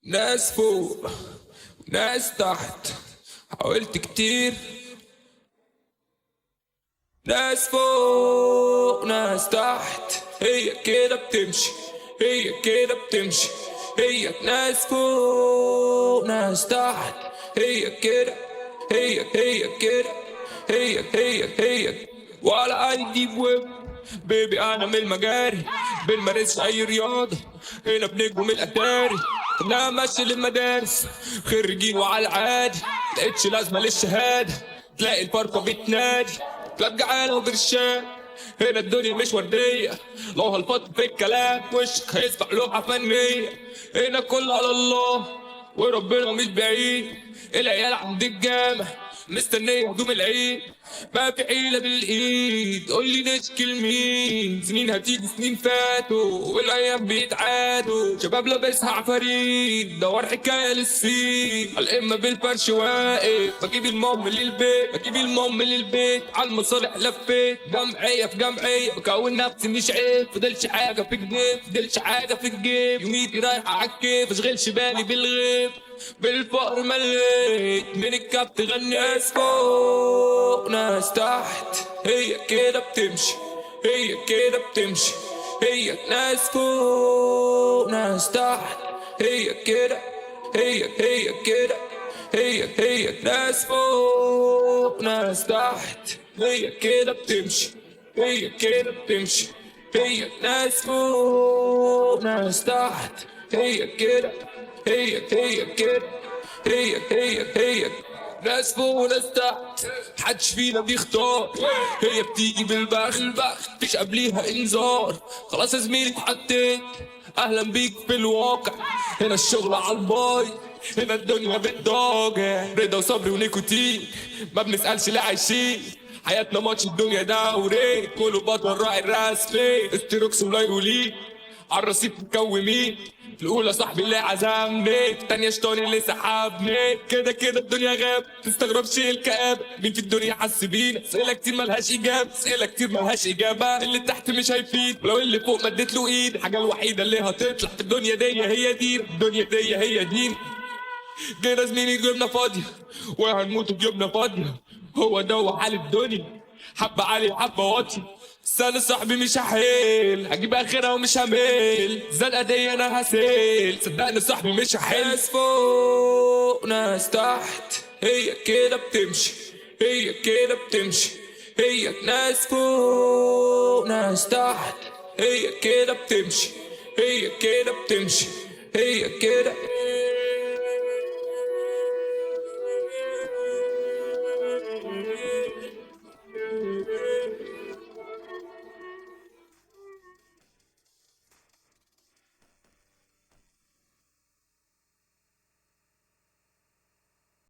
ناس فوق وناس تحت، حاولت كتير. ناس فوق ناس تحت، هي كده بتمشي، هي كده بتمشي. هي ناس فوق ناس تحت، هي كده، هي كده، هي ولا اي ديب ويب. بيبي انا من المجاري، بنمارس اي رياضة، هنا بنجم الاتاري. انا ماشي للمدارس خريجين وعلى العادي، لقيتش لازمة للشهادة، تلاقي الفرقة بتنادي. تلاقي جعانة وبرشام، هنا الدنيا مش وردية، لو هالفط في الكلام وشك هيسبق لوحة فنية. هنا كله على الله وربنا مش بعيد، العيال عند الجامع مستنية هدوم العيد. ما في حيلة بالايد، قولي نشكي لمين؟ سنين هتيجي سنين فاتوا والايام بيتعادوا، شباب لابسها عفاريت دور حكاية للسين. الامة بالفرش واقف، بجيب المام للبيت، بجيب المام للبيت. على المصالح لفيت جمعية في جمعية، بكون نفسي مش عيب. فضلش حاجة في الجيب، فضلش حاجة في الجيب. يوميتي رايحة عالكيف، اشغلش بالي بالغيب. بالفقر مليت من الكاب تغني. ناس فوق ناس تحت، هي كده بتمشي، هي كده بتمشي. هي ناس فوق ناس تحت، هي كده، هي كده، هي ناس فوق ناس تحت، هي كده بتمشي، هي كده بتمشي. هي ناس فوق ناس تحت، هي كده، هي كده، هي ناس فوق وناس تحت، محدش فينا بيختار. هي بتيجي بالبخت، مفيش قبليها انذار. خلاص يا زميلي اتحطيت، اهلا بيك في الواقع. هنا الشغل عالباي، هنا الدنيا بتضاجع. رضا وصبر ونيكوتين، ما بنسألش ليه عايشين. حياتنا ماتش الدنيا دوري، كله بطل راعي الرسمي. استروكس ولايرولين عالرصيف مكومين. الأولى صاحبي اللي عزمني، التانية شطاني اللي سحبني. كده كده الدنيا غاب، تستغربش الكآبة. مين في الدنيا حس بينا؟ أسئلة كتير ملهاش إجابة، أسئلة كتير ملهاش إجابة. اللي تحت مش هيفيد، ولو اللي فوق مديت له إيد. الحاجة الوحيدة اللي هتطلع في الدنيا دي هي دين، الدنيا دي هي دين. جينا زميلي جبنا فاضية، وهنموت بجبنا فاضية. هو ده حال الدنيا، حبة عالي وحبة واطي. بس انا صاحبي مش هحيل، هجيب اخرها ومش هميل. الزنقة دي انا هسيل، صدقني صاحبي مش هحيل. ناس فوق ناس تحت، هي كده بتمشي، هي كده بتمشي. هي ناس فوق ناس تحت، هي كده بتمشي، هي كده بتمشي. هي كده